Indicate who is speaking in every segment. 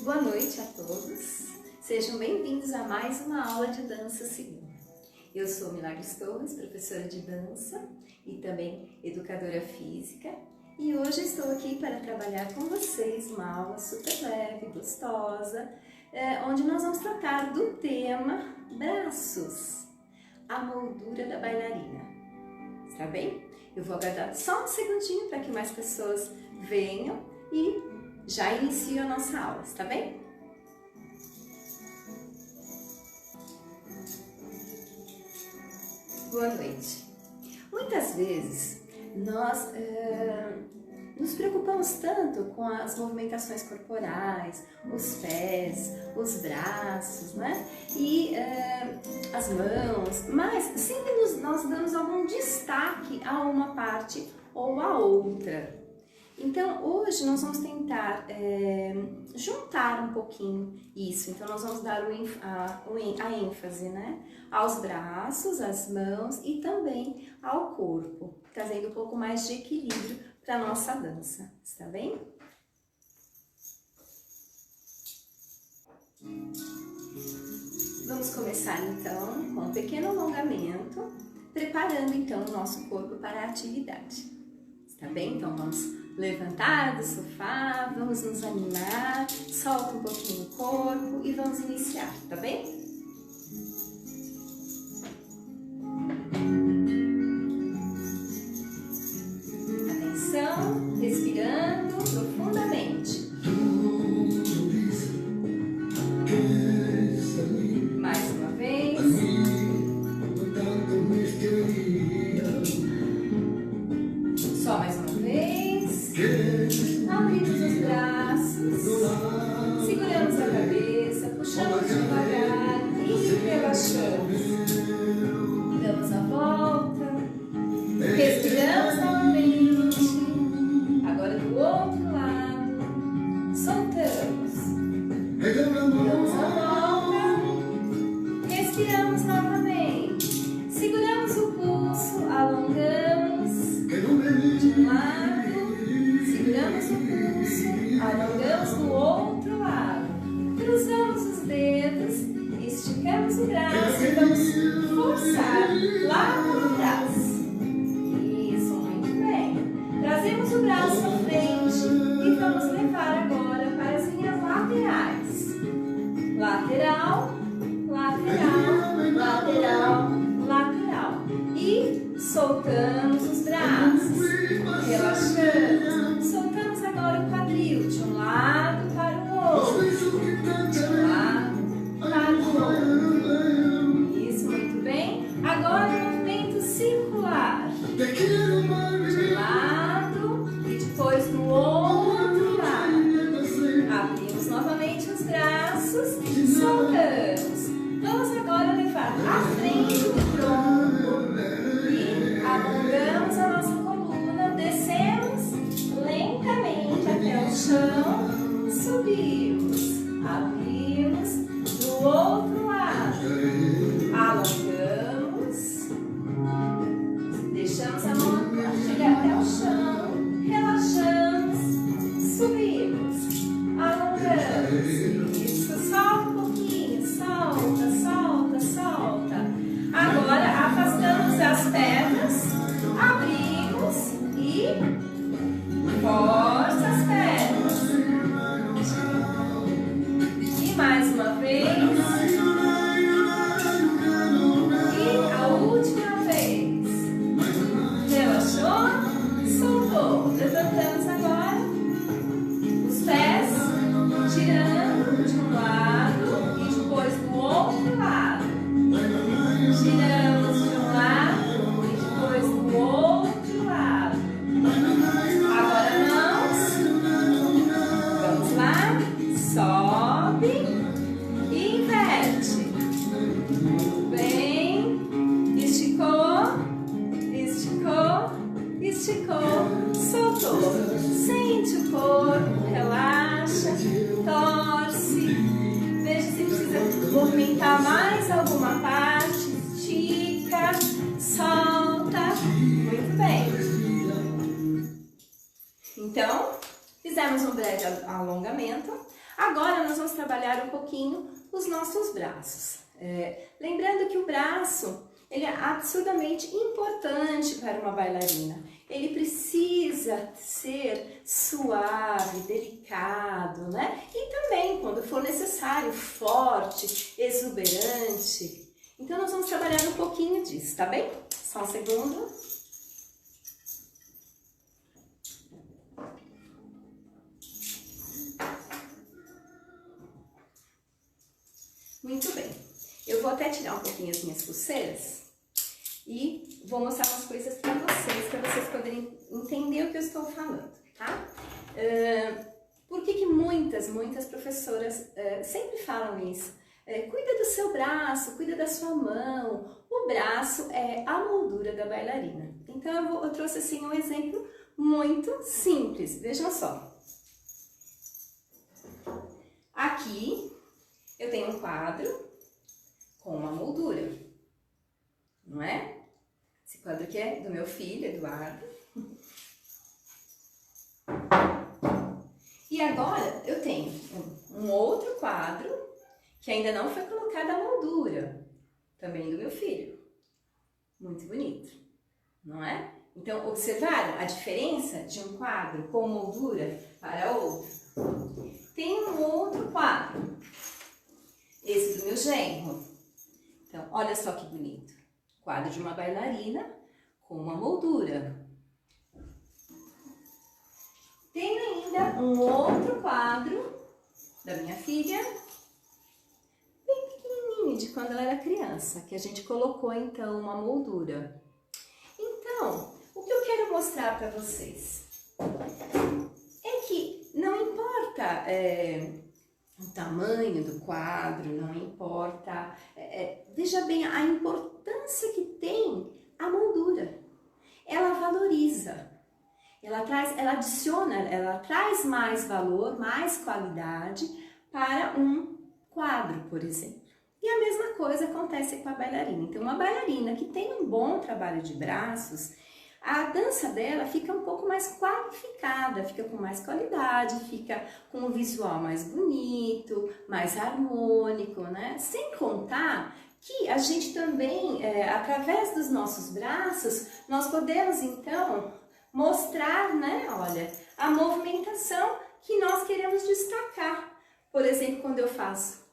Speaker 1: Boa noite a todos, sejam bem-vindos a mais uma aula de dança segura. Eu sou Milagres Torres, professora de dança e também educadora física, e hoje estou aqui para trabalhar com vocês uma aula super leve, gostosa, onde nós vamos tratar do tema braços, a moldura da bailarina. Está bem? Eu vou aguardar só um segundinho para que mais pessoas venham e já inicio a nossa aula, está bem? Boa noite. Muitas vezes nós nos preocupamos tanto com as movimentações corporais, os pés, os braços, né? E as mãos, mas sempre nós damos algum destaque a uma parte ou a outra. Então, hoje nós vamos tentar juntar um pouquinho isso. Então, nós vamos dar a ênfase, né, aos braços, às mãos e também ao corpo, trazendo um pouco mais de equilíbrio para a nossa dança. Está bem? Vamos começar, então, com um pequeno alongamento, preparando, então, o nosso corpo para a atividade. Está bem? Então, vamos levantar do sofá, vamos nos animar, solta um pouquinho o corpo e vamos iniciar, tá bem? Atenção, respirando profundamente. Mais uma vez. Só mais uma vez. Abrimos os braços, seguramos a cabeça, puxamos devagar e relaxamos. Damos a volta, respiramos novamente. Agora do outro lado, soltamos. Damos a volta, respiramos novamente. Seguramos o pulso, alongamos de um lado. Seguramos o pulso, alongamos do outro lado, cruzamos os dedos, esticamos o braço e vamos forçar lá no braço. Isso, muito bem. Trazemos o braço à frente e vamos levar agora para as linhas laterais. Lateral, lateral, lateral, lateral. E soltamos os braços, relaxamos. Soltamos agora o quadril de um lado para o outro, de um lado para o outro. Isso, muito bem. Agora o movimento circular, de um lado e depois do outro lado. Abrimos novamente os braços, soltamos. Vamos agora levar à frente do tronco e alongamos a nossa coluna, descemos lentamente até o chão, subimos, abrimos do outro lado, alongamos, deixamos a mão chegar até o chão, relaxamos, subimos, alongamos, isso, solta um pouquinho, solta, solta, solta. Agora afastamos as pernas, abrimos e força as pernas. E mais uma vez. E a última vez. Relaxou? Soltou. Levantamos agora os pés, girando de um lado e depois do outro lado. Giramos de um lado e depois do outro lado. Agora mãos, vamos lá, sobe e inverte. Muito bem, esticou, esticou, esticou, soltou. Sente o corpo, relaxa, torce. Veja se precisa movimentar mais alguma parte, estica, solta. Muito bem. Então, fizemos um breve alongamento. Agora nós vamos trabalhar um pouquinho os nossos braços. Lembrando que o braço, ele é absurdamente importante para uma bailarina. Ele precisa ser suave, delicado, né? E também, quando for necessário, forte, exuberante. Então nós vamos trabalhar um pouquinho disso, tá bem? Só um segundo. Muito bem. Eu vou até tirar um pouquinho as minhas pulseiras e vou mostrar umas coisas para vocês poderem entender o que eu estou falando, tá? Por que muitas professoras sempre falam isso? Cuida do seu braço, cuida da sua mão. O braço é a moldura da bailarina. Então eu trouxe assim um exemplo muito simples. Vejam só. Aqui eu tenho um quadro com uma moldura, não é? Esse quadro aqui é do meu filho, Eduardo. E agora eu tenho um outro quadro que ainda não foi colocada a moldura, também do meu filho. Muito bonito, não é? Então, observaram a diferença de um quadro com moldura para outro? Tem um outro quadro, esse do meu genro. Então, olha só que bonito. Quadro de uma bailarina com uma moldura. Tem ainda um outro quadro da minha filha, bem pequenininho, de quando ela era criança, que a gente colocou então uma moldura. Então, o que eu quero mostrar para vocês é que não importa o tamanho do quadro, não importa, veja bem a importância que tem a moldura. Ela valoriza, ela adiciona, ela traz mais valor, mais qualidade para um quadro, por exemplo. E a mesma coisa acontece com a bailarina. Então, uma bailarina que tem um bom trabalho de braços, a dança dela fica um pouco mais qualificada, fica com mais qualidade, fica com um visual mais bonito, mais harmônico, né? Sem contar que a gente também, através dos nossos braços, nós podemos então mostrar, né, olha, a movimentação que nós queremos destacar. Por exemplo, quando eu faço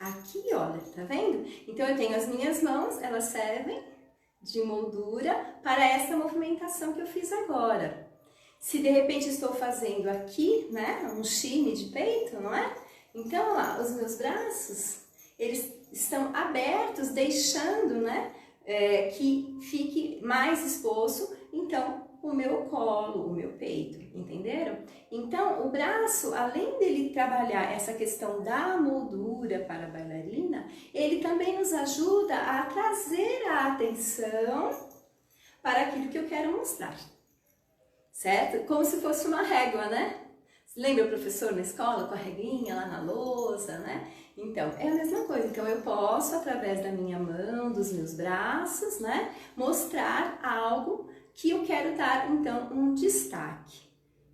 Speaker 1: aqui, olha, tá vendo? Então eu tenho as minhas mãos, elas servem de moldura para essa movimentação que eu fiz agora. Se de repente estou fazendo aqui, né, um chine de peito, não é? Então, lá, os meus braços, eles estão abertos, deixando, né, que fique mais exposto, então, o meu colo, o meu peito, entenderam? Então, o braço, além dele trabalhar essa questão da moldura para a bailarina, ele também nos ajuda a trazer a atenção para aquilo que eu quero mostrar, certo? Como se fosse uma régua, né? Lembra o professor na escola com a reguinha lá na lousa, né? Então, é a mesma coisa. Então, eu posso, através da minha mão, dos meus braços, né, mostrar algo que eu quero dar, então, um destaque,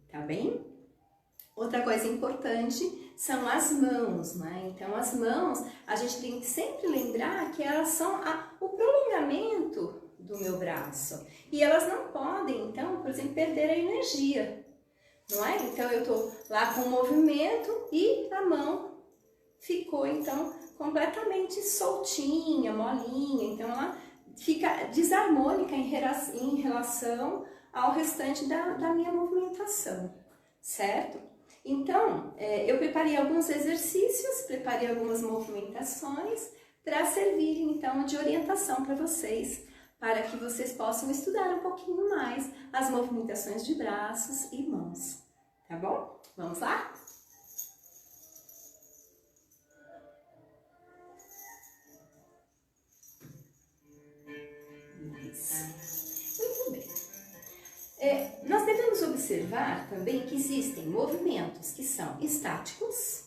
Speaker 1: tá bem? Outra coisa importante são as mãos, né? Então, as mãos, a gente tem que sempre lembrar que elas são o prolongamento do meu braço. E elas não podem, então, por exemplo, perder a energia, não é? Então, eu tô lá com o movimento e a mão ficou, então, completamente soltinha, molinha. Então, ela fica desarmônica em relação ao restante da minha movimentação, certo? Então, eu preparei alguns exercícios, preparei algumas movimentações para servir, então, de orientação para vocês, para que vocês possam estudar um pouquinho mais as movimentações de braços e mãos, tá bom? Vamos lá? Muito bem. Nós devemos observar também que existem movimentos que são estáticos,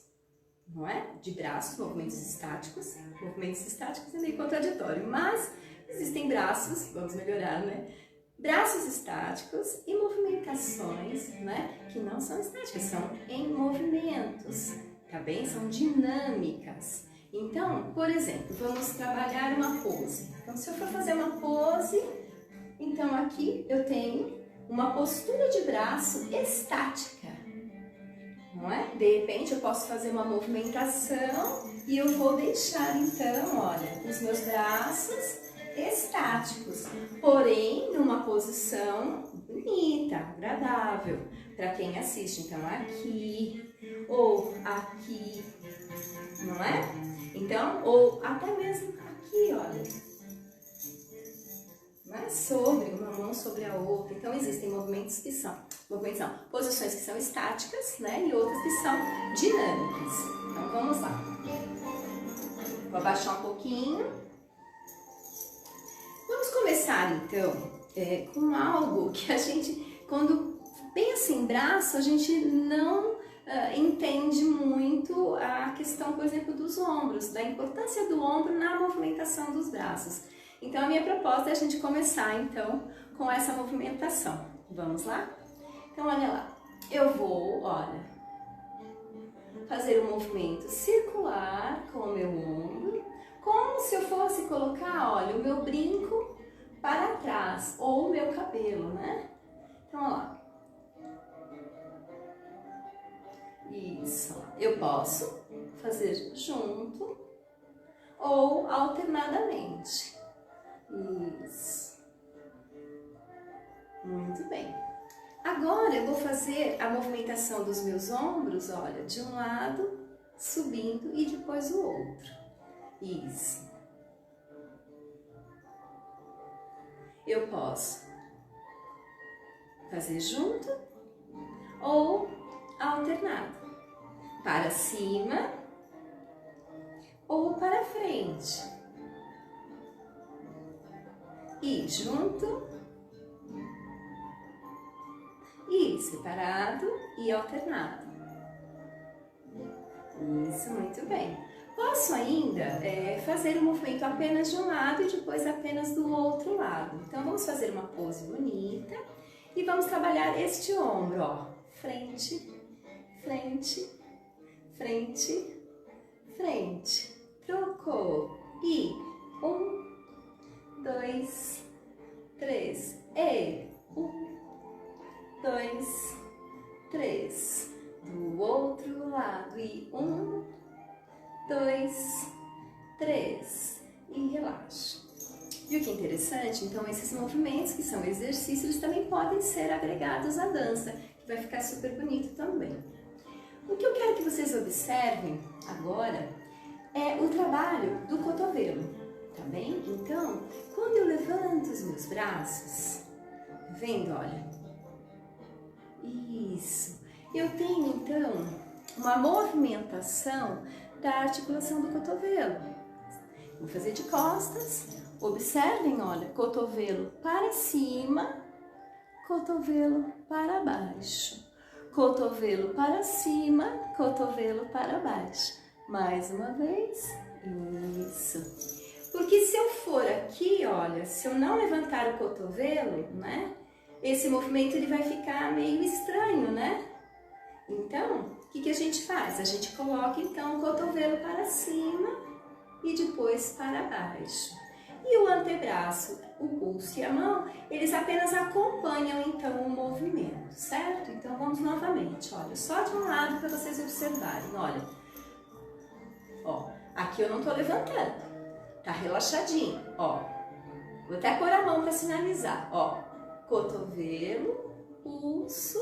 Speaker 1: não é? De braços, movimentos estáticos. Movimentos estáticos é meio contraditório, mas existem braços, vamos melhorar, né? Braços estáticos e movimentações, né? Que não são estáticas, são em movimentos, tá bem? São dinâmicas. Então, por exemplo, vamos trabalhar uma pose. Então, se eu for fazer uma pose, então aqui eu tenho uma postura de braço estática, não é? De repente eu posso fazer uma movimentação e eu vou deixar então, olha, os meus braços estáticos, porém numa posição bonita, agradável para quem assiste. Então aqui ou aqui, não é? Então, ou até mesmo aqui, olha, não é? Sobre uma mão sobre a outra. Então existem movimentos que são posições que são estáticas, né? E outras que são dinâmicas. Então vamos lá. Vou abaixar um pouquinho. Vamos começar então com algo que a gente, quando bem assim, braço, a gente não entende muito a questão, por exemplo, dos ombros, da importância do ombro na movimentação dos braços. Então a minha proposta é a gente começar então com essa movimentação. Vamos lá? Então olha lá, eu vou, olha, fazer um movimento circular com o meu ombro, como se eu fosse colocar, olha, o meu brinco para trás, ou o meu cabelo, né? Então, olha lá. Isso. Eu posso fazer junto ou alternadamente. Isso. Muito bem. Agora eu vou fazer a movimentação dos meus ombros, olha, de um lado, subindo e depois o outro. Isso. Eu posso fazer junto ou alternado, para cima ou para frente, e junto, e separado e alternado. Isso, muito bem. Posso ainda fazer o movimento apenas de um lado e depois apenas do outro lado. Então vamos fazer uma pose bonita e vamos trabalhar este ombro, ó, frente, frente, frente, frente. Trocou. E 1, 2, 3. E 1, 2, 3. Do outro lado. E 1, 2, 3. E relaxa. Viu que interessante? Então esses movimentos que são exercícios, eles também podem ser agregados à dança, que vai ficar super bonito também. O que eu quero que vocês observem agora é o trabalho do cotovelo, tá bem? Então, quando eu levanto os meus braços, tá vendo? Olha, isso. Eu tenho então uma movimentação da articulação do cotovelo. Vou fazer de costas. Observem, olha, cotovelo para cima, cotovelo para baixo. Cotovelo para cima, cotovelo para baixo. Mais uma vez, isso. Porque se eu for aqui, olha, se eu não levantar o cotovelo, né? Esse movimento ele vai ficar meio estranho, né? Então, o que a gente faz? A gente coloca então o cotovelo para cima e depois para baixo. E o antebraço, o pulso e a mão, eles apenas acompanham então o movimento, certo? Então vamos novamente, olha, só de um lado para vocês observarem, olha. Ó, aqui eu não tô levantando, tá relaxadinho, ó. Vou até pôr a mão para sinalizar, ó. Cotovelo, pulso,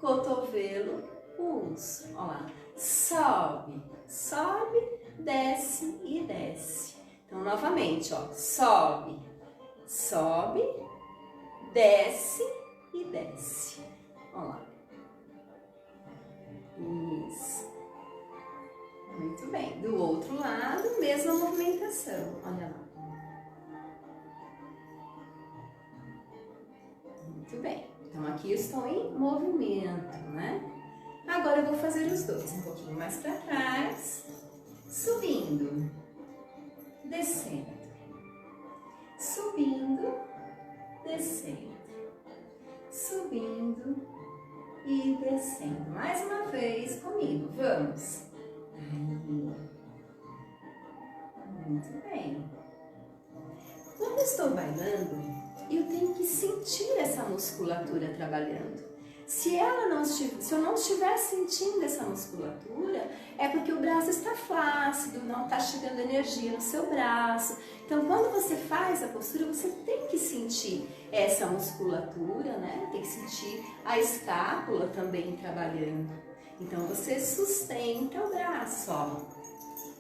Speaker 1: cotovelo, pulso, ó lá. Sobe, sobe, desce e desce. Então, novamente, ó, sobe, sobe, desce e desce. Ó lá. Isso. Muito bem. Do outro lado, mesma movimentação. Olha lá. Muito bem. Então, aqui eu estou em movimento, né? Agora eu vou fazer os dois. Um pouquinho mais para trás. Subindo. Descendo, subindo, descendo, subindo e descendo. Mais uma vez comigo, vamos. Muito bem. Quando eu estou bailando, eu tenho que sentir essa musculatura trabalhando. Se eu não estiver sentindo essa musculatura, é porque o braço está flácido, não está chegando energia no seu braço. Então, quando você faz a postura, você tem que sentir essa musculatura, né? Tem que sentir a escápula também trabalhando. Então, você sustenta o braço, ó.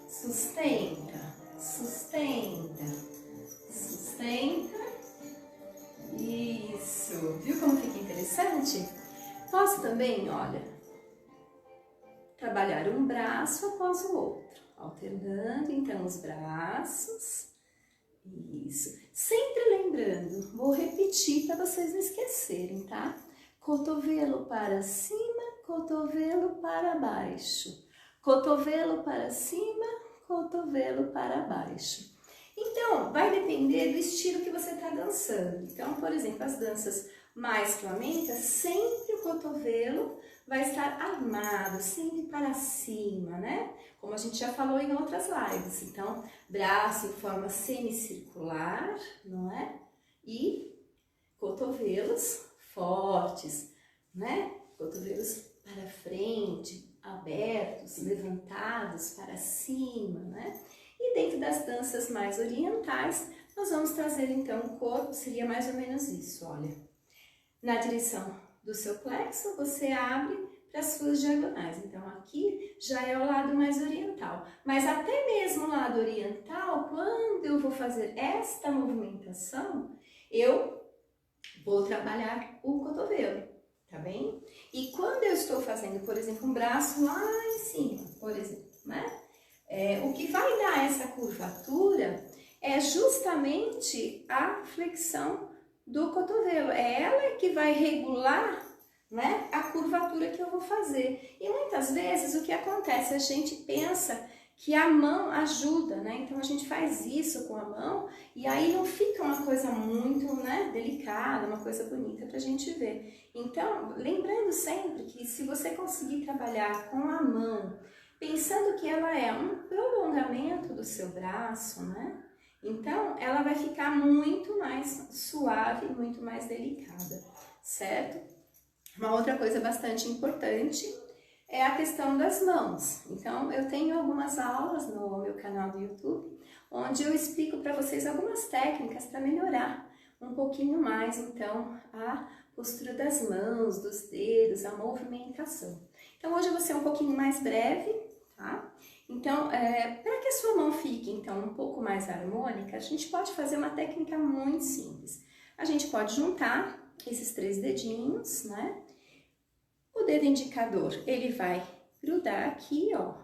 Speaker 1: Sustenta, sustenta, sustenta. Isso. Viu como fica interessante? Posso também, olha, trabalhar um braço após o outro, alternando então os braços. Isso. Sempre lembrando, vou repetir para vocês não esquecerem, tá? Cotovelo para cima, cotovelo para baixo. Cotovelo para cima, cotovelo para baixo. Então, vai depender do estilo que você está dançando. Então, por exemplo, as danças mais flamencas, sempre o cotovelo vai estar armado, sempre para cima, né? Como a gente já falou em outras lives. Então, braço em forma semicircular, não é? E cotovelos fortes, né? Cotovelos para frente, abertos, levantados para cima, né? E dentro das danças mais orientais, nós vamos trazer então o corpo, seria mais ou menos isso, olha. Na direção do seu plexo, você abre para as suas diagonais. Então, aqui já é o lado mais oriental. Mas até mesmo o lado oriental, quando eu vou fazer esta movimentação, eu vou trabalhar o cotovelo, tá bem? E quando eu estou fazendo, por exemplo, um braço lá em cima, por exemplo, né? O que vai dar essa curvatura é justamente a flexão do cotovelo. É ela que vai regular, né, a curvatura que eu vou fazer. E muitas vezes o que acontece? A gente pensa que a mão ajuda, né? Então a gente faz isso com a mão e aí não fica uma coisa muito, né, delicada, uma coisa bonita pra gente ver. Então, lembrando sempre que se você conseguir trabalhar com a mão, pensando que ela é um prolongamento do seu braço, né? Então, ela vai ficar muito mais suave, muito mais delicada, certo? Uma outra coisa bastante importante é a questão das mãos. Então, eu tenho algumas aulas no meu canal do YouTube, onde eu explico para vocês algumas técnicas para melhorar um pouquinho mais, então, a postura das mãos, dos dedos, a movimentação. Então, hoje eu vou ser um pouquinho mais breve, tá? Então, para que a sua mão fique, então, um pouco mais harmônica, a gente pode fazer uma técnica muito simples. A gente pode juntar esses 3 dedinhos, né? O dedo indicador, ele vai grudar aqui, ó.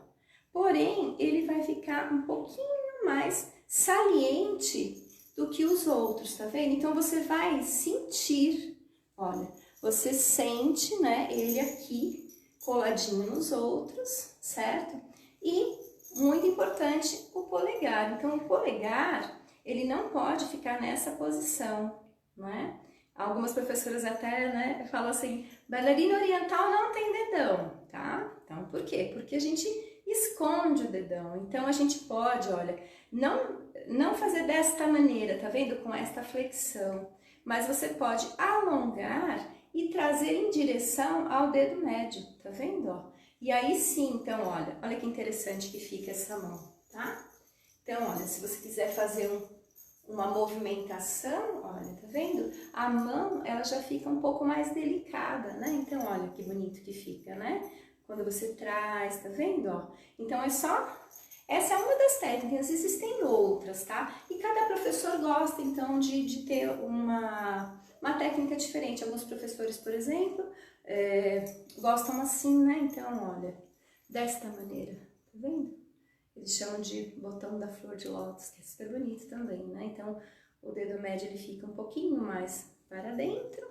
Speaker 1: Porém, ele vai ficar um pouquinho mais saliente do que os outros, tá vendo? Então, você vai sentir, olha, você sente, né, ele aqui coladinho nos outros, certo? E, muito importante, o polegar. Então, o polegar, ele não pode ficar nessa posição, não é? Algumas professoras até, né, falam assim, bailarina oriental não tem dedão, tá? Então, por quê? Porque a gente esconde o dedão. Então, a gente pode, olha, não fazer desta maneira, tá vendo? Com esta flexão. Mas você pode alongar e trazer em direção ao dedo médio, tá vendo, ó? E aí sim, então, olha que interessante que fica essa mão, tá? Então, olha, se você quiser fazer uma movimentação, olha, tá vendo? A mão, ela já fica um pouco mais delicada, né? Então, olha que bonito que fica, né? Quando você traz, tá vendo, ó? Então, essa é uma das técnicas, existem outras, tá? E cada professor gosta, então, de ter uma técnica diferente. Alguns professores, por exemplo, gostam assim, né? Então, olha, desta maneira, tá vendo? Eles chamam de botão da flor de lótus, que é super bonito também, né? Então, o dedo médio ele fica um pouquinho mais para dentro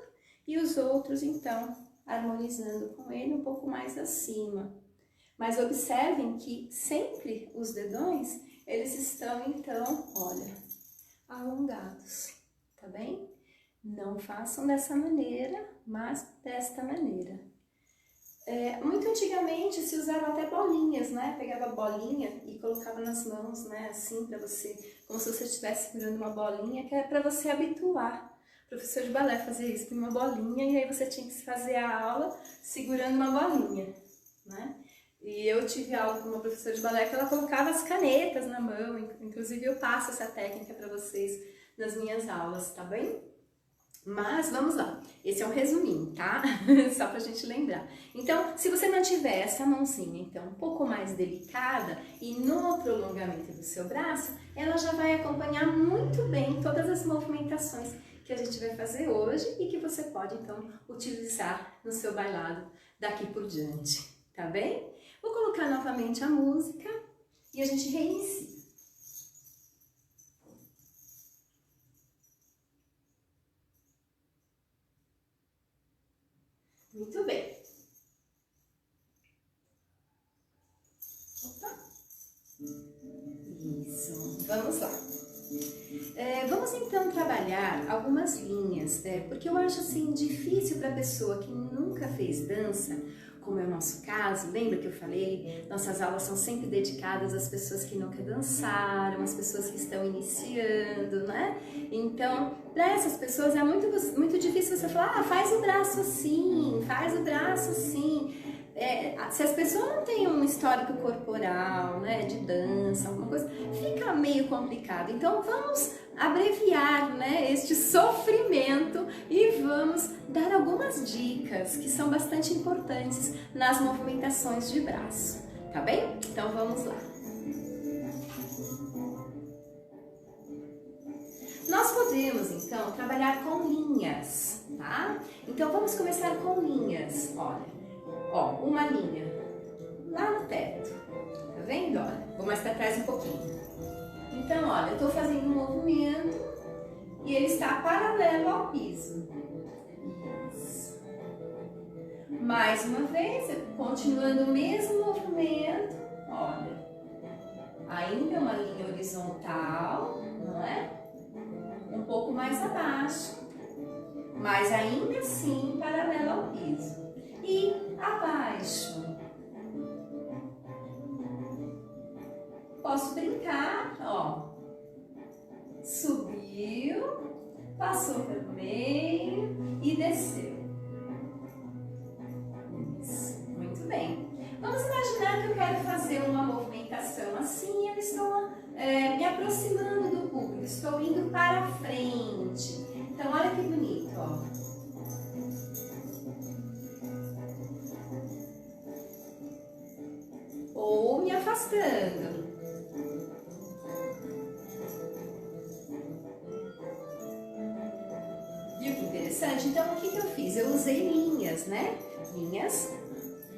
Speaker 1: e os outros, então, harmonizando com ele um pouco mais acima. Mas observem que sempre os dedões, eles estão, então, olha, alongados, tá bem? Não façam dessa maneira, mas desta maneira. Muito antigamente se usavam até bolinhas, né? Pegava a bolinha e colocava nas mãos, né? Assim, para você, como se você estivesse segurando uma bolinha, que é para você habituar. O professor de balé fazia isso, com uma bolinha, e aí você tinha que fazer a aula segurando uma bolinha, né? E eu tive aula com uma professora de balé que ela colocava as canetas na mão, inclusive eu passo essa técnica para vocês nas minhas aulas, tá bem? Mas vamos lá, esse é um resuminho, tá? Só pra gente lembrar. Então, se você não tiver essa mãozinha então um pouco mais delicada e no prolongamento do seu braço, ela já vai acompanhar muito bem todas as movimentações que a gente vai fazer hoje e que você pode então utilizar no seu bailado daqui por diante, tá bem? Vou colocar novamente a música e a gente reinicia. Muito bem. Opa. Isso. Vamos lá. Vamos então trabalhar algumas linhas, porque eu acho assim difícil para a pessoa que nunca fez dança, como é o nosso caso. Lembra que eu falei? Nossas aulas são sempre dedicadas às pessoas que nunca dançaram, às pessoas que estão iniciando, né? Então, para essas pessoas é muito difícil você falar, ah, faz o braço assim, faz o braço assim. Se as pessoas não têm um histórico corporal, né, de dança, alguma coisa, fica meio complicado. Então vamos abreviar, né, este sofrimento e vamos dar algumas dicas que são bastante importantes nas movimentações de braço, tá bem? Então vamos lá. Nós podemos então trabalhar com linhas, tá? Então vamos começar com linhas, olha. Ó, uma linha lá no teto, tá vendo? Olha, vou mais para trás um pouquinho. Então, olha, eu tô fazendo um movimento e ele está paralelo ao piso. Isso. Mais uma vez, continuando o mesmo movimento, olha. Ainda uma linha horizontal, não é? Um pouco mais abaixo, mas ainda assim paralelo ao piso. E abaixo. Posso brincar, ó. Subiu, passou pelo meio e desceu. Isso, muito bem. Vamos imaginar que eu quero fazer uma movimentação assim, eu estou me aproximando do público, estou indo para frente. Então, olha que bonito, ó. Ou me afastando. Viu que interessante? Então, o que eu fiz? Eu usei linhas, né? Linhas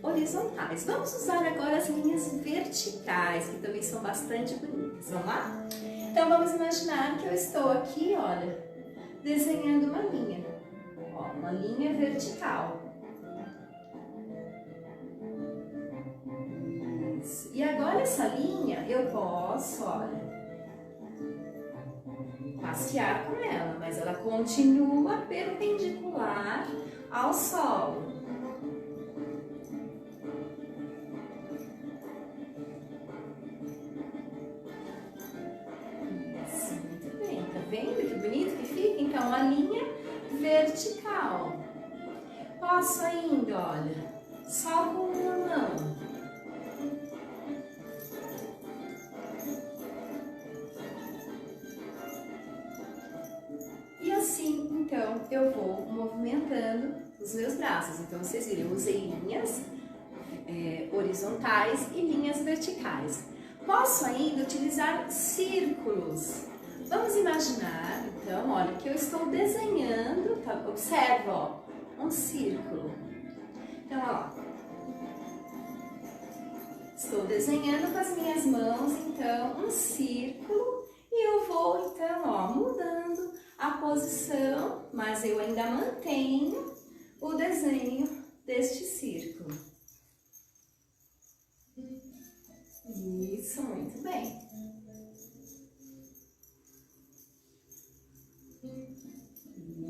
Speaker 1: horizontais. Vamos usar agora as linhas verticais, que também são bastante bonitas. Vamos lá? Então, vamos imaginar que eu estou aqui, olha, desenhando uma linha. Ó, uma linha vertical. E agora essa linha eu posso, olha, passear com ela, mas ela continua perpendicular ao solo. Isso, muito bem, tá vendo que bonito que fica? Então, a linha vertical. Posso ainda, olha, só com uma mão. E assim, então, eu vou movimentando os meus braços. Então, vocês viram, eu usei linhas horizontais e linhas verticais. Posso ainda utilizar círculos. Vamos imaginar, então, olha, que eu estou desenhando, tá? Observa, ó, um círculo. Então, ó, estou desenhando com as minhas mãos, então, um círculo e eu vou, então, ó, mudando a posição, mas eu ainda mantenho o desenho deste círculo. Isso, muito bem.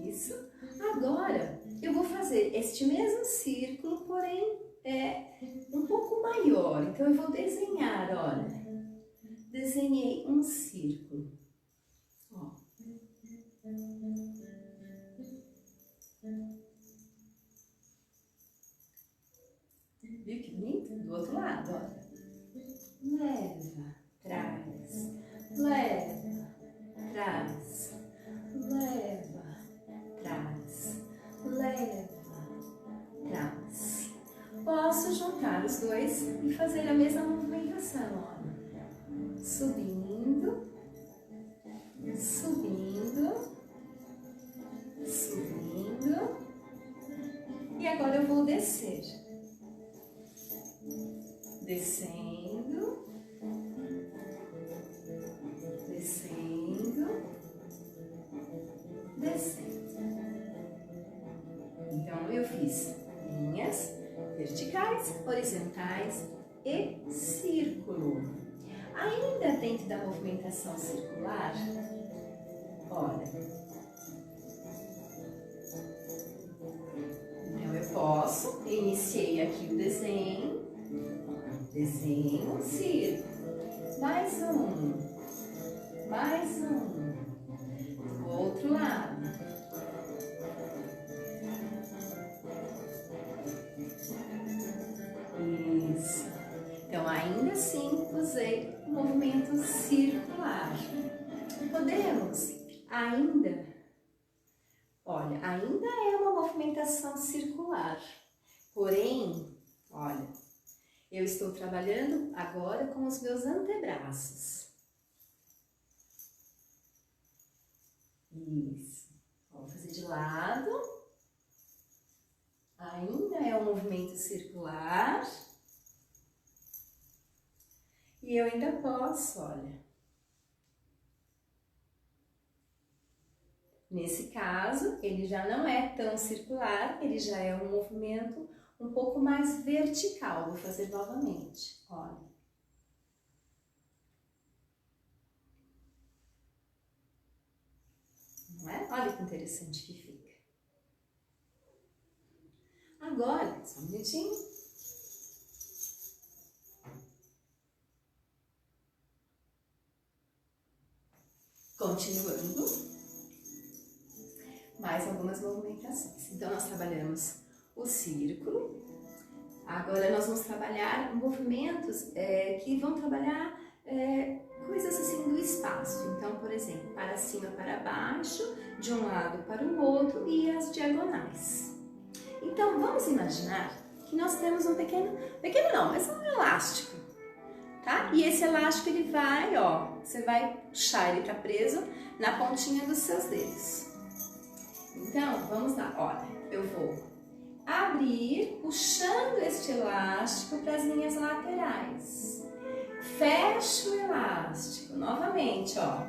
Speaker 1: Isso. Agora, eu vou fazer este mesmo círculo, porém, então eu vou desenhar, olha. Desenhei um círculo. Ó. Viu que bonito? Do outro lado, olha. Leva, traz, leva, traz, leva, traz, leva, traz. Posso juntar os dois e fazer a mesma movimentação, olha. Subindo, subindo, subindo. E agora eu vou descer. Descendo, descendo, descendo. Então, eu fiz linhas verticais, horizontais e círculo. Ainda dentro da movimentação circular, olha. Então, eu posso, iniciei aqui o desenho. Desenho um círculo, mais um, do outro lado. Isso. Então, ainda assim, usei o movimento circular. Podemos ainda, olha, ainda é uma movimentação circular, porém, olha, eu estou trabalhando agora com os meus antebraços. Isso. Vamos fazer de lado. Ainda é um movimento circular. E eu ainda posso, olha. Nesse caso, ele já não é tão circular, ele já é um movimento um pouco mais vertical. Vou fazer novamente, olha. Não é? Olha que interessante que fica. Agora, só um minutinho. Continuando. Mais algumas movimentações. Então, nós trabalhamos o círculo. Agora, nós vamos trabalhar movimentos que vão trabalhar coisas assim do espaço. Então, por exemplo, para cima, para baixo, de um lado para o outro e as diagonais. Então, vamos imaginar que nós temos um pequeno não, mas um elástico, tá? E esse elástico, ele vai, ó, você vai puxar, ele tá preso na pontinha dos seus dedos. Então, vamos lá, olha, eu vou abrir, puxando este elástico para as linhas laterais. Fecho o elástico, novamente, ó.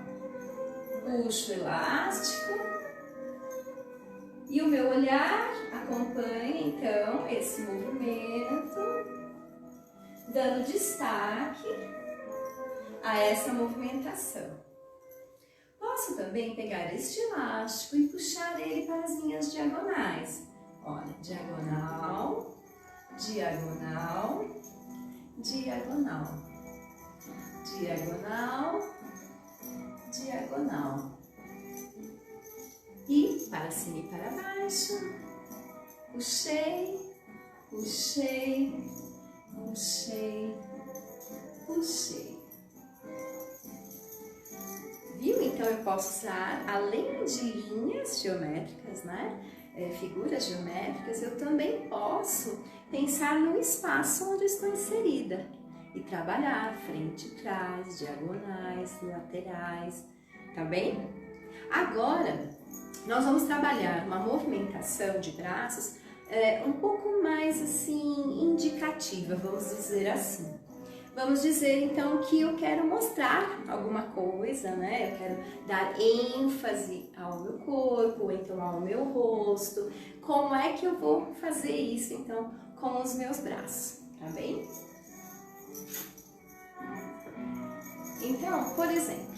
Speaker 1: Puxo o elástico e o meu olhar acompanha, então, esse movimento, dando destaque a essa movimentação. Posso também pegar este elástico e puxar ele para as linhas diagonais. Olha, diagonal, diagonal, diagonal, diagonal, diagonal. E para cima e para baixo, puxei, puxei, puxei, puxei. Viu? Então eu posso usar, além de linhas geométricas, né? Figuras geométricas, eu também posso pensar no espaço onde eu estou inserida e trabalhar frente e trás, diagonais, laterais, tá bem? Agora, nós vamos trabalhar uma movimentação de braços um pouco mais assim, indicativa, vamos dizer assim. Vamos dizer então que eu quero mostrar alguma coisa, né? Eu quero dar ênfase ao meu corpo, ou então ao meu rosto. Como é que eu vou fazer isso então com os meus braços, tá bem? Então, por exemplo,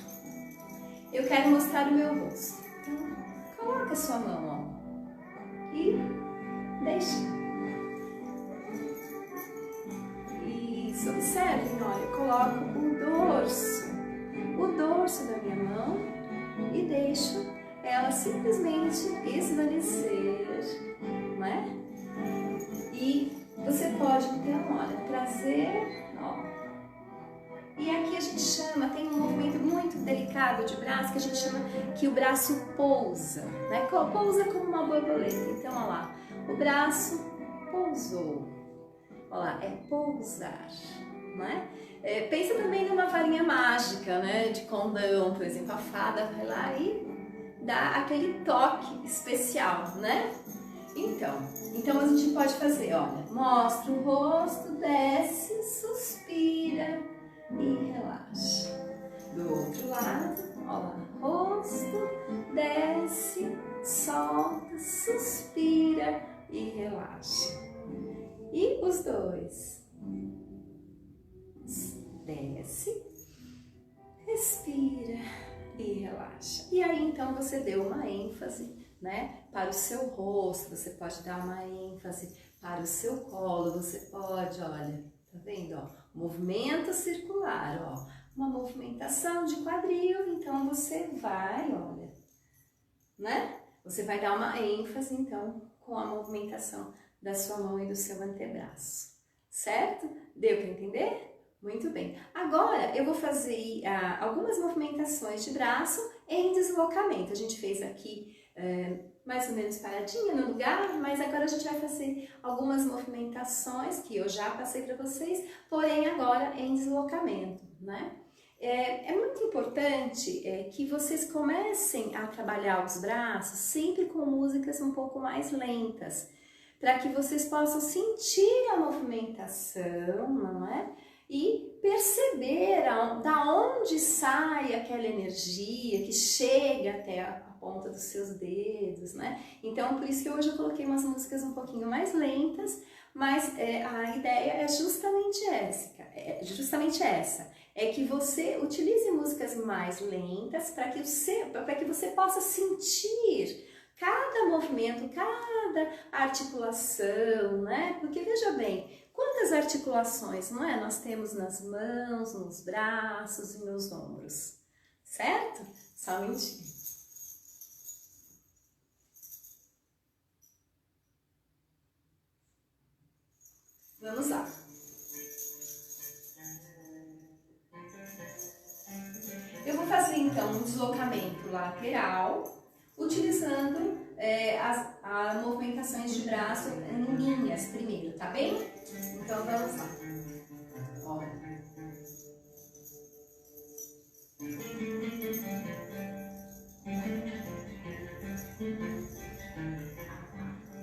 Speaker 1: eu quero mostrar o meu rosto. Então, coloca a sua mão, ó, e deixa. Observem, olha, eu coloco o dorso da minha mão e deixo ela simplesmente esvanecer, não é? E você pode, então, olha, trazer, ó. E aqui a gente chama, tem um movimento muito delicado de braço que a gente chama que o braço pousa, né? Pousa como uma borboleta. Então, olha lá, o braço pousou. Olha lá, é pousar, não é? Pensa também numa varinha mágica, né? De condão, por exemplo, a fada vai lá e dá aquele toque especial, né? Então a gente pode fazer, olha, mostra o rosto, desce, suspira e relaxa. Do outro lado, olha lá, rosto, desce, solta, suspira e relaxa. E os dois. Desce, respira e relaxa. E aí então você deu uma ênfase, né, para o seu rosto, você pode dar uma ênfase para o seu colo, você pode, olha, tá vendo, ó, movimento circular, ó, uma movimentação de quadril, então você vai, olha, né, você vai dar uma ênfase, então, com a movimentação da sua mão e do seu antebraço, certo? Deu para entender? Muito bem. Agora eu vou fazer algumas movimentações de braço em deslocamento. A gente fez aqui mais ou menos paradinha no lugar, mas agora a gente vai fazer algumas movimentações que eu já passei para vocês, porém agora em deslocamento, né? É muito importante que vocês comecem a trabalhar os braços sempre com músicas um pouco mais lentas, para que vocês possam sentir a movimentação, não é? E perceber da onde sai aquela energia que chega até a ponta dos seus dedos, né? Então, por isso que hoje eu coloquei umas músicas um pouquinho mais lentas, mas a ideia é justamente essa, é que você utilize músicas mais lentas para que você possa sentir cada movimento, cada articulação, né? Porque veja bem, quantas articulações, não é? Nós temos nas mãos, nos braços e nos ombros, certo? Só um minutinho. Vamos lá. Eu vou fazer então um deslocamento lateral, utilizando as movimentações de braço em linhas primeiro, tá bem? Então vamos lá. Olha.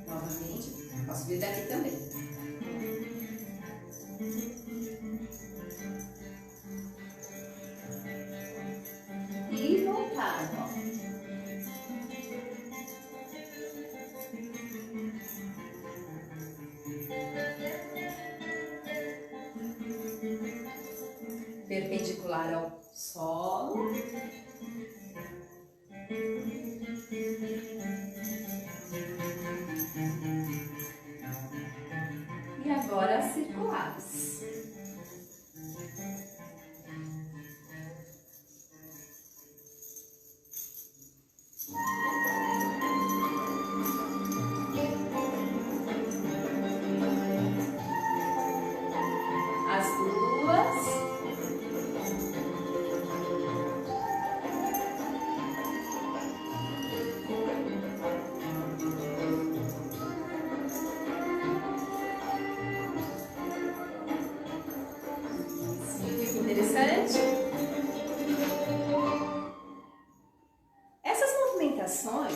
Speaker 1: Novamente, posso vir daqui também. E voltar, ó. Perpendicular ao solo. E agora circulares. As duas. Interessante? Essas movimentações,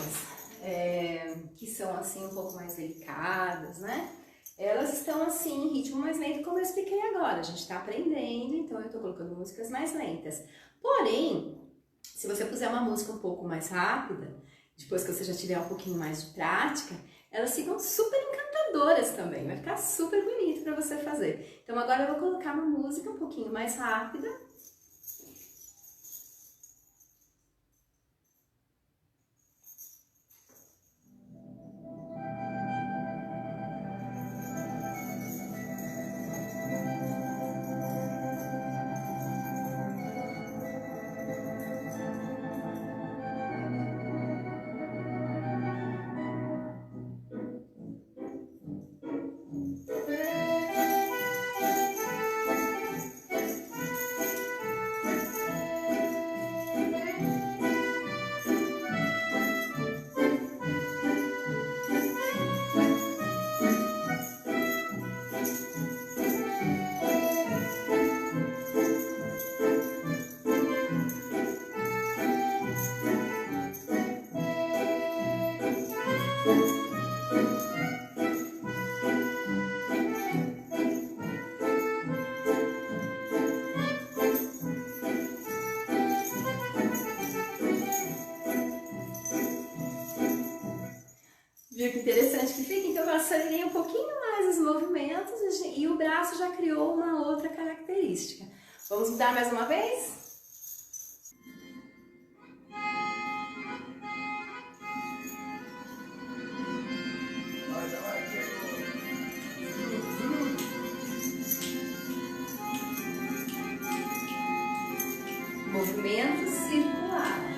Speaker 1: que são assim um pouco mais delicadas, né? Elas estão assim em ritmo mais lento, como eu expliquei agora. A gente está aprendendo, então eu estou colocando músicas mais lentas. Porém, se você puser uma música um pouco mais rápida, depois que você já tiver um pouquinho mais de prática, elas ficam super encantadoras também. Vai ficar super bonito para você fazer. Então agora eu vou colocar uma música um pouquinho mais rápida. interessante que fica. Então eu acelerei um pouquinho mais os movimentos e o braço já criou uma outra característica. Vamos mudar mais uma vez? Movimento circular.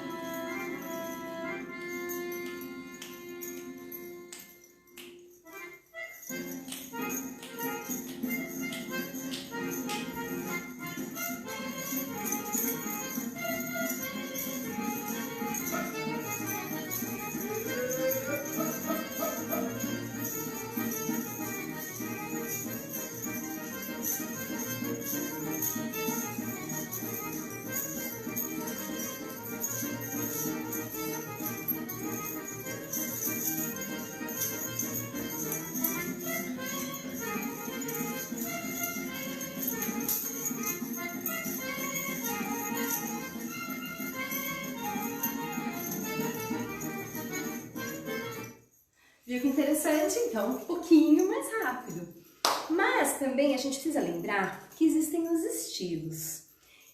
Speaker 1: Viu que interessante? Então, um pouquinho mais rápido. Mas também a gente precisa lembrar que existem os estilos.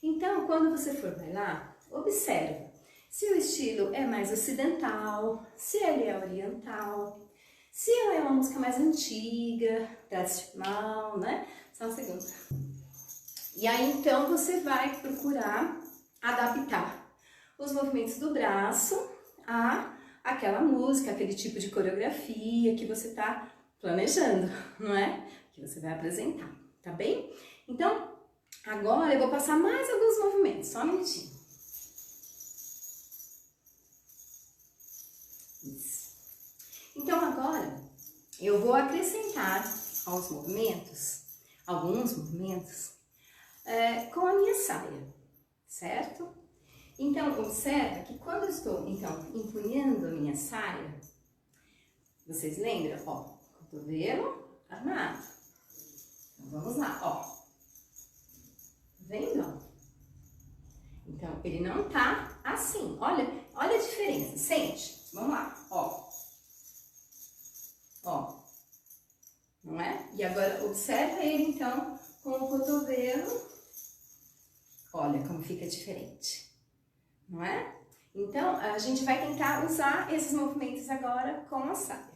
Speaker 1: Então, quando você for bailar, observa se o estilo é mais ocidental, se ele é oriental, se ela é uma música mais antiga, tradicional, né? Só um segundo. E aí, então, você vai procurar adaptar os movimentos do braço a aquela música, aquele tipo de coreografia que você está planejando, não é? Que você vai apresentar, tá bem? Então, agora eu vou passar mais alguns movimentos, só um minutinho. Isso. Então, agora eu vou acrescentar aos movimentos, alguns movimentos, com a minha saia, certo? Então, observa que quando eu estou, então, empunhando a minha saia, vocês lembram? Ó, cotovelo armado. Então, vamos lá, ó. Vendo? Então, ele não tá assim. Olha a diferença. Sente? Vamos lá, ó. Ó. Não é? E agora, observa ele, então, com o cotovelo. Olha como fica diferente. Não é? Então, a gente vai tentar usar esses movimentos agora com a saia.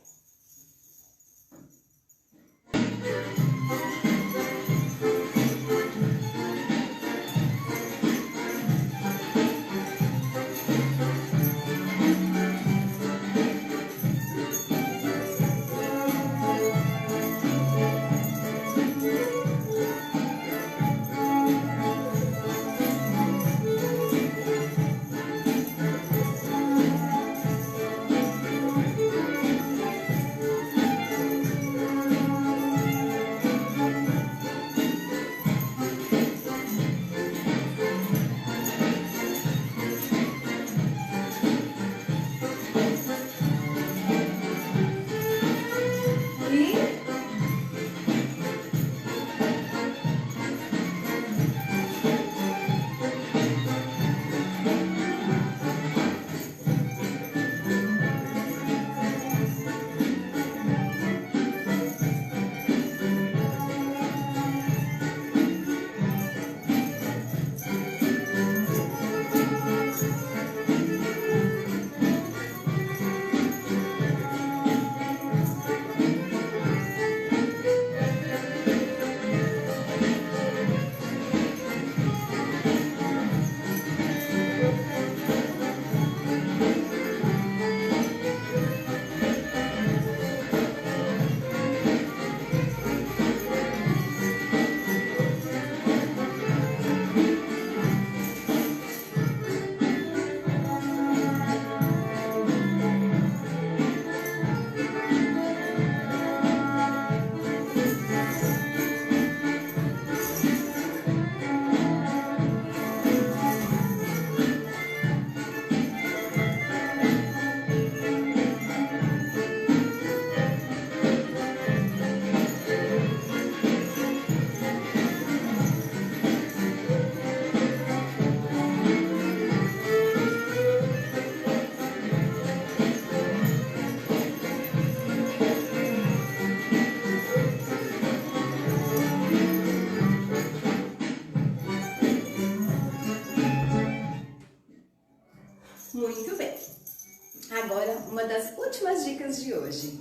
Speaker 1: das últimas dicas de hoje.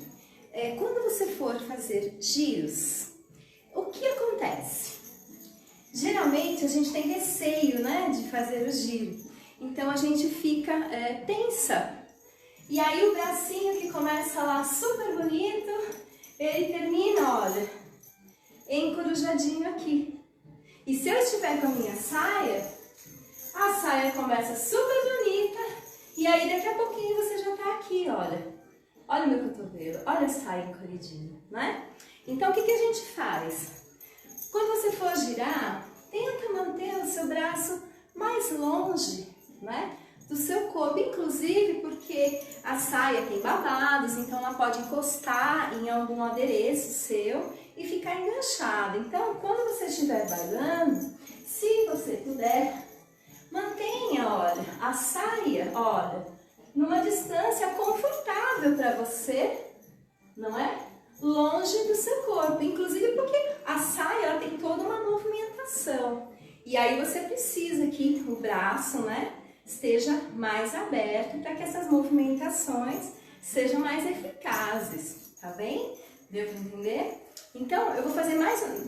Speaker 1: Quando você for fazer giros, o que acontece? Geralmente a gente tem receio, né, de fazer o giro, então a gente fica tensa. E aí o bracinho que começa lá super bonito, ele termina, olha, encorujadinho aqui. E se eu estiver com a minha saia, a saia começa super bonita e aí daqui a pouquinho você já tá aqui, olha. Olha o meu cotovelo, olha a saia encolhidinha, né? Então o que a gente faz? Quando você for girar, tenta manter o seu braço mais longe, né, do seu corpo, inclusive porque a saia tem babados, então ela pode encostar em algum adereço seu e ficar enganchada. Então, quando você estiver bailando, se você puder, mantenha, olha, a saia, olha, numa distância confortável para você, não é? Longe do seu corpo, inclusive porque a saia ela tem toda uma movimentação. E aí você precisa que o braço, né, esteja mais aberto para que essas movimentações sejam mais eficazes, tá bem? Deu para entender? Então, eu vou fazer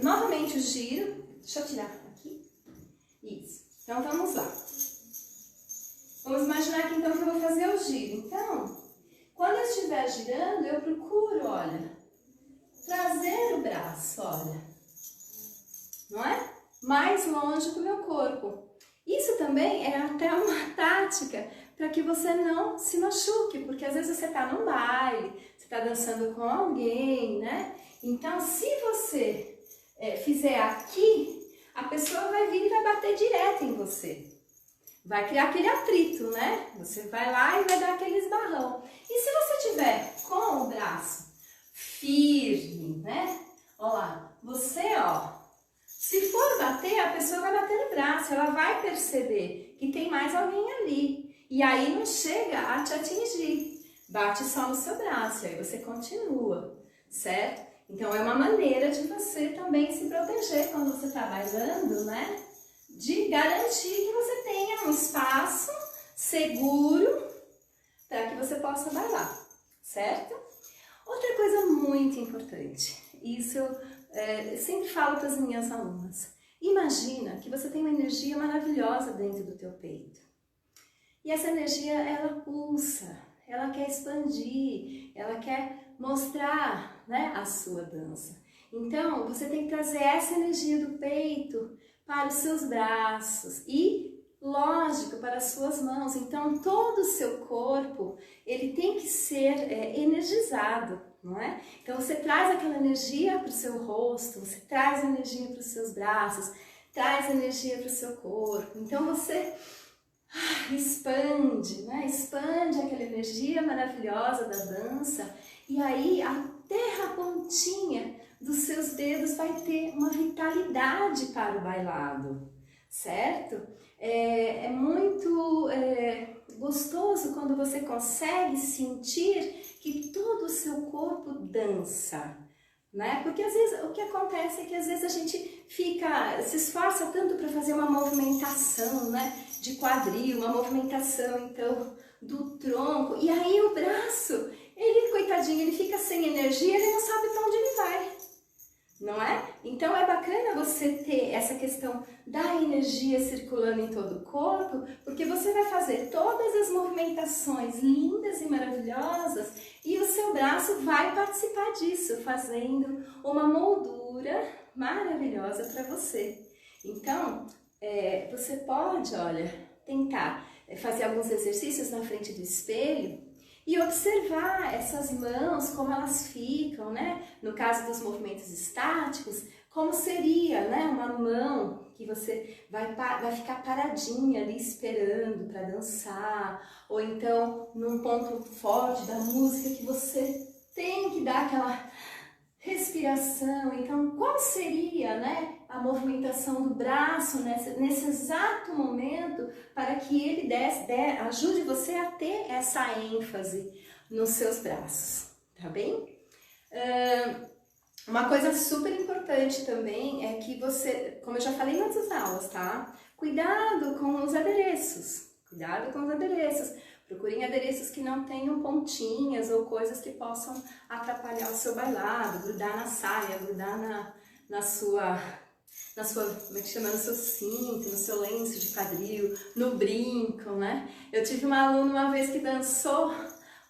Speaker 1: novamente o giro. Deixa eu tirar aqui. Isso. Então, vamos lá. Vamos imaginar aqui, então, que eu vou fazer o giro. Então, quando eu estiver girando, eu procuro, olha, trazer o braço, olha, não é? Mais longe do meu corpo. Isso também é até uma tática para que você não se machuque, porque às vezes você está num baile, você está dançando com alguém, né? Então, se você fizer aqui, a pessoa vai vir e vai bater direto em você. Vai criar aquele atrito, né? Você vai lá e vai dar aquele esbarrão. E se você tiver com o braço firme, né? Ó lá, você, ó, se for bater, a pessoa vai bater no braço, ela vai perceber que tem mais alguém ali. E aí não chega a te atingir, bate só no seu braço, e aí você continua, certo? Então é uma maneira de você também se proteger quando você está bailando, né? De garantir que você tenha um espaço seguro para que você possa bailar, certo? Outra coisa muito importante, isso eu sempre falo para as minhas alunas. Imagina que você tem uma energia maravilhosa dentro do teu peito. E essa energia, ela pulsa, ela quer expandir, ela quer mostrar, né, a sua dança. Então, você tem que trazer essa energia do peito para os seus braços e, lógico, para as suas mãos. Então, todo o seu corpo, ele tem que ser energizado, não é? Então, você traz aquela energia para o seu rosto, você traz energia para os seus braços, traz energia para o seu corpo. Então, você expande, né? Expande aquela energia maravilhosa da dança e aí até a pontinha dos seus dedos vai ter uma vitalidade para o bailado, certo? É muito gostoso quando você consegue sentir que todo o seu corpo dança, né? Porque às vezes o que acontece é que às vezes a gente se esforça tanto para fazer uma movimentação, né, de quadril, uma movimentação então do tronco, e aí o braço, ele, coitadinho, ele fica sem energia, ele não sabe para onde ele vai, não é? Então é bacana você ter essa questão da energia circulando em todo o corpo, porque você vai fazer todas as movimentações lindas e maravilhosas e o seu braço vai participar disso, fazendo uma moldura maravilhosa para você. Então, você pode, olha, tentar fazer alguns exercícios na frente do espelho e observar essas mãos, como elas ficam, né? No caso dos movimentos estáticos, como seria, né, uma mão que você vai ficar paradinha ali esperando para dançar, ou então num ponto forte da música que você tem que dar aquela respiração. Então, qual seria, né, a movimentação do braço nesse exato momento para que ele ajude você a ter essa ênfase nos seus braços, tá bem? Uma coisa super importante também é que você, como eu já falei em outras aulas, tá? Cuidado com os adereços, Procurem adereços que não tenham pontinhas ou coisas que possam atrapalhar o seu bailado, grudar na saia, grudar na sua, como é que chama, no seu cinto, no seu lenço de quadril, no brinco, né? Eu tive uma aluna uma vez que dançou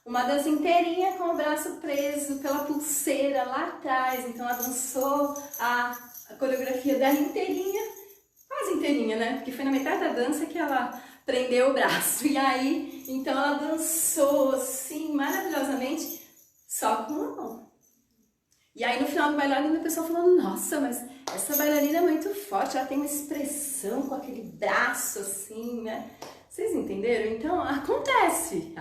Speaker 1: uma dança inteirinha com o braço preso pela pulseira lá atrás, então ela dançou a coreografia dela inteirinha, quase inteirinha, né? Porque foi na metade da dança que ela prendeu o braço. E aí, então ela dançou assim, maravilhosamente, só com uma mão. E aí no final do bailarino a pessoa falou, nossa, mas essa bailarina é muito forte, ela tem uma expressão com aquele braço assim, né? Vocês entenderam? Então acontece.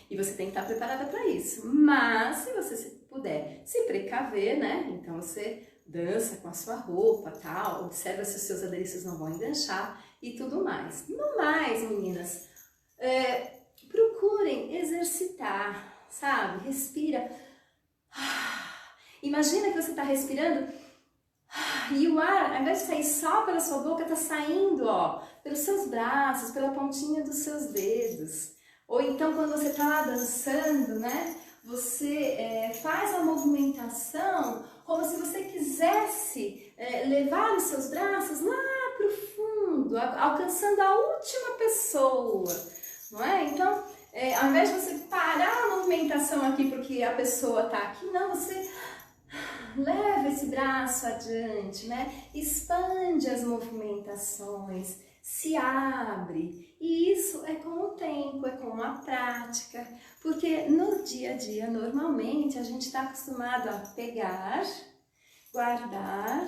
Speaker 1: E você tem que estar preparada para isso. Mas se você puder se precaver, né? Então você dança com a sua roupa, tal, observa se os seus adereços não vão enganchar e tudo mais. No mais, meninas, procurem exercitar, sabe? Respira. Imagina que você está respirando e o ar, ao invés de sair só pela sua boca, está saindo, ó, pelos seus braços, pela pontinha dos seus dedos. Ou então, quando você está lá dançando, né? Você faz a movimentação como se você quisesse levar os seus braços lá para o fundo, alcançando a última pessoa, não é? Então, ao invés de você parar a movimentação aqui porque a pessoa está aqui, não, você leva esse braço adiante, né? Expande as movimentações, se abre. E isso é com o tempo, é com a prática, porque no dia a dia, normalmente, a gente está acostumado a pegar, guardar,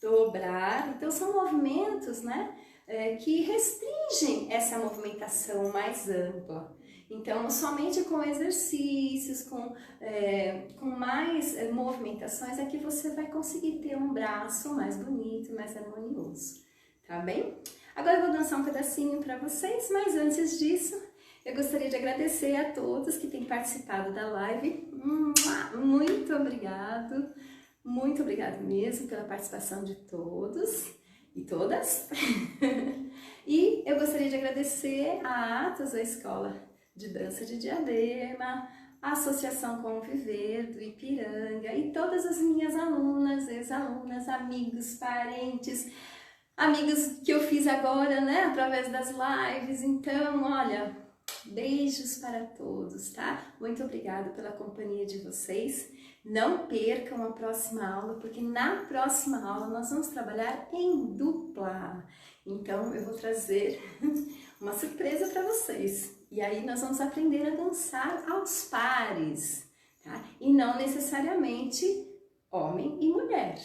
Speaker 1: dobrar. Então, são movimentos, né, que restringem essa movimentação mais ampla. Então, somente com exercícios, com mais movimentações é que você vai conseguir ter um braço mais bonito, mais harmonioso, tá bem? Agora eu vou dançar um pedacinho para vocês, mas antes disso, eu gostaria de agradecer a todos que têm participado da live. Muito obrigado mesmo pela participação de todos e todas. E eu gostaria de agradecer a Atos, a Escola de Dança de Diadema, a Associação Conviver do Ipiranga e todas as minhas alunas, ex-alunas, amigos, parentes, amigos que eu fiz agora, né, através das lives. Então, olha, beijos para todos, tá? Muito obrigada pela companhia de vocês. Não percam a próxima aula, porque na próxima aula nós vamos trabalhar em dupla. Então, eu vou trazer uma surpresa para vocês. E aí nós vamos aprender a dançar aos pares, tá? E não necessariamente homem e mulher,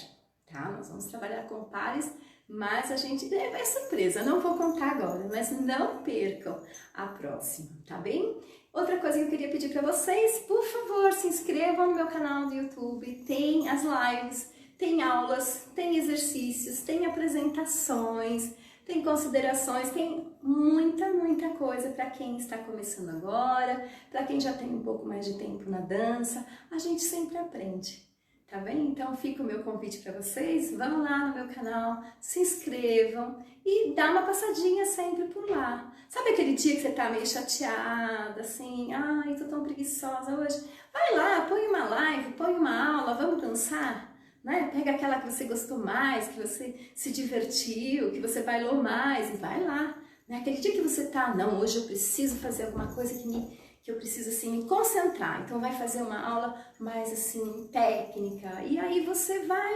Speaker 1: tá? Nós vamos trabalhar com pares, mas a gente... é surpresa, não vou contar agora, mas não percam a próxima, tá bem? Outra coisa que eu queria pedir para vocês, por favor, se inscrevam no meu canal do YouTube, tem as lives, tem aulas, tem exercícios, tem apresentações, tem considerações, tem muita coisa para quem está começando agora, para quem já tem um pouco mais de tempo na dança, a gente sempre aprende, tá bem? Então fica o meu convite para vocês, vão lá no meu canal, se inscrevam e dá uma passadinha sempre por lá. Sabe aquele dia que você tá meio chateada, assim, ai, tô tão preguiçosa hoje? Vai lá, põe uma live, põe uma aula, vamos dançar? Né? Pega aquela que você gostou mais, que você se divertiu, que você bailou mais e vai lá. Né? Aquele dia que você tá, não, hoje eu preciso fazer alguma coisa que eu preciso assim me concentrar. Então vai fazer uma aula mais assim técnica e aí você vai,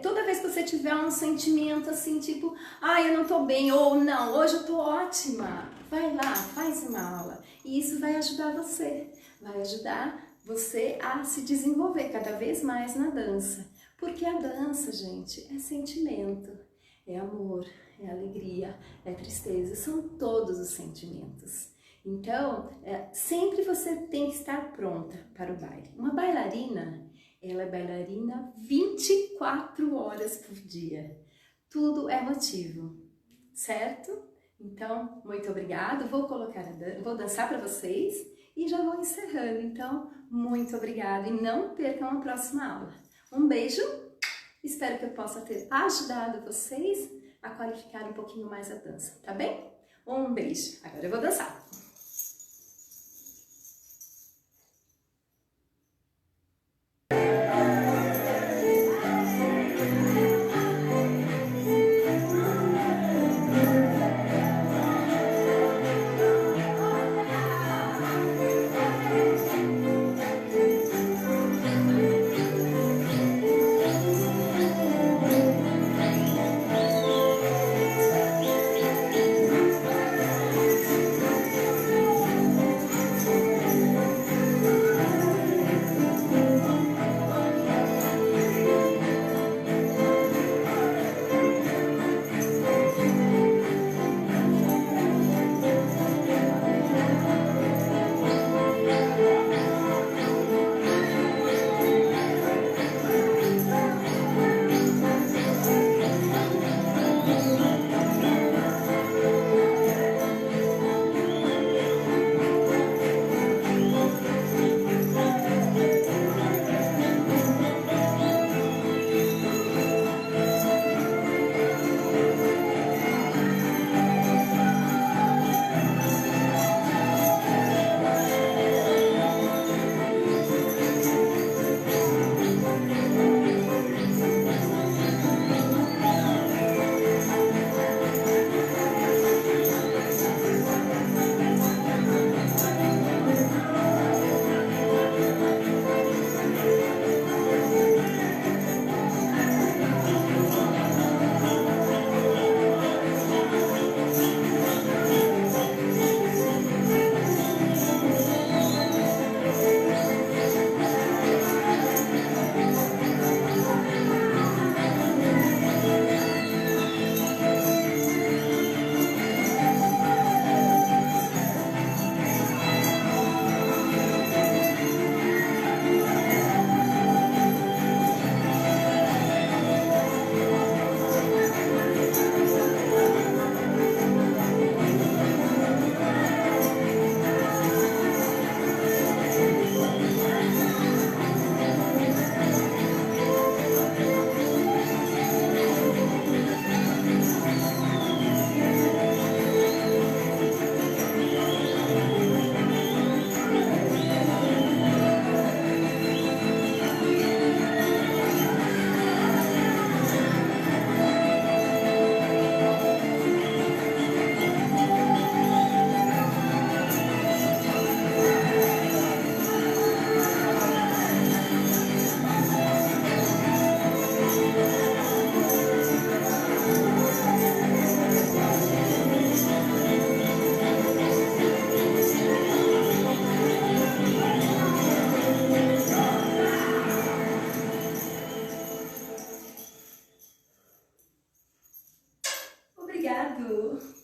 Speaker 1: toda vez que você tiver um sentimento assim tipo, ai, eu não tô bem ou não, hoje eu tô ótima, vai lá, faz uma aula e isso vai ajudar você a se desenvolver cada vez mais na dança. Porque a dança, gente, é sentimento, é amor, é alegria, é tristeza, são todos os sentimentos. Então, sempre você tem que estar pronta para o baile. Uma bailarina, ela é bailarina 24 horas por dia. Tudo é motivo, certo? Então, muito obrigada. Vou dançar para vocês e já vou encerrando. Então, muito obrigada e não percam a próxima aula. Um beijo, espero que eu possa ter ajudado vocês a qualificar um pouquinho mais a dança, tá bem? Um beijo, agora eu vou dançar. Obrigado!